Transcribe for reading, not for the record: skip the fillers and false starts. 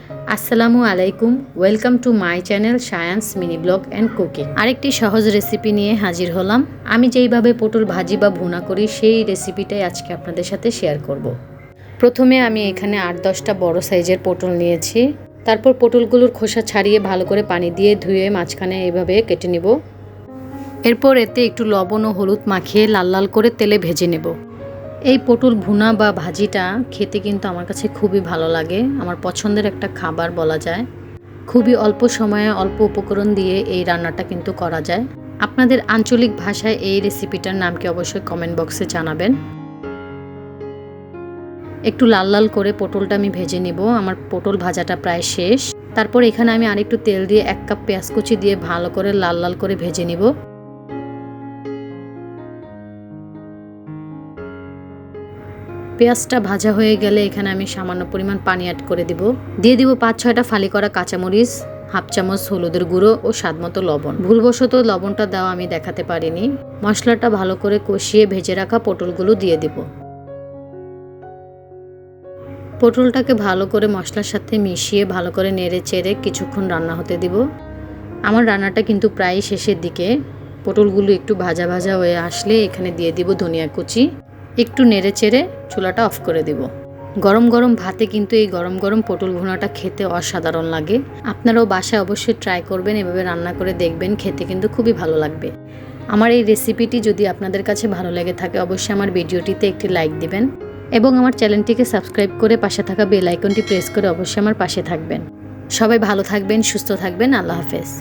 আসসালামু আলাইকুম, welcome to my channel science mini blog and cooking. আরেকটি সহজ রেসিপি নিয়ে হাজির হলাম। আমি যেইভাবে পটল ভাজি বা ভুনা করি সেই রেসিপিটাই আজকে আপনাদের সাথে শেয়ার করব। প্রথমে আমি এখানে 8-10টা বড় সাইজের পটল নিয়েছি। তারপর পটলগুলোর খোসা ছাড়িয়ে ভালো করে পানি দিয়ে ধুয়ে মাঝখানে এইভাবে কেটে নেব। এরপর এতে একটু লবণ ও হলুদ মাখিয়ে লাল লাল করে তেলে ভেজে নেব। এই পটল ভুনা বা ভাজিটা খেতে কিন্তু আমার কাছে খুবই ভালো লাগে। আমার পছন্দের একটা খাবার বলা যায়। খুবই অল্প সময়ে অল্প উপকরণ দিয়ে এই রান্নাটা কিন্তু করা যায়। আপনাদের আঞ্চলিক ভাষায় এই রেসিপিটার নাম কি অবশ্যই কমেন্ট বক্সে জানাবেন। একটু লাল লাল করে পটলটা আমি ভেজে নেব। আমার পটল ভাজাটা প্রায় শেষ। তারপর এখানে আমি আরেকটু তেল দিয়ে 1 কাপ পেঁয়াজ কুচি দিয়ে ভালো করে লাল লাল করে ভেজে নেব। পেঁয়াজটা ভাজা হয়ে গেলে এখানে আমি সামান্য পরিমাণ পানি অ্যাড করে দিয়ে দিব 5-6টা ফালি করা কাঁচামরিচ, হাফ চামচ হলুদের গুঁড়ো ও স্বাদমতো লবণ। ভুলবশত লবণটা দেওয়া আমি দেখাতে পারিনি। মশলাটা ভালো করে কষিয়ে ভেজে রাখা পটলগুলো দিয়ে দিব। পটলটাকে ভালো করে মশলার সাথে মিশিয়ে ভালো করে নেড়ে চেড়ে কিছুক্ষণ রান্না হতে দিব। আমার রান্নাটা কিন্তু প্রায় শেষের দিকে। পটলগুলো একটু ভাজা ভাজা হয়ে আসলে এখানে দিয়ে দিব ধনিয়া কুচি। একটু নেড়ে চেড়ে চুলাটা অফ করে দিব। গরম গরম ভাতে কিন্তু এই গরম গরম পটল ভুনাটা খেতে অসাধারণ লাগে। আপনারাও বাসায় অবশ্যই ট্রাই করবেন, এভাবে রান্না করে দেখবেন, খেতে কিন্তু খুবই ভালো লাগবে। আমার এই রেসিপিটি যদি আপনাদের কাছে ভালো লেগে থাকে অবশ্যই আমার ভিডিওটিতে একটি লাইক দিবেন এবং আমার চ্যানেলটিকে সাবস্ক্রাইব করে পাশে থাকা বেল আইকনটি প্রেস করে অবশ্যই আমার পাশে থাকবেন। সবাই ভালো থাকবেন, সুস্থ থাকবেন। আল্লাহ হাফেজ।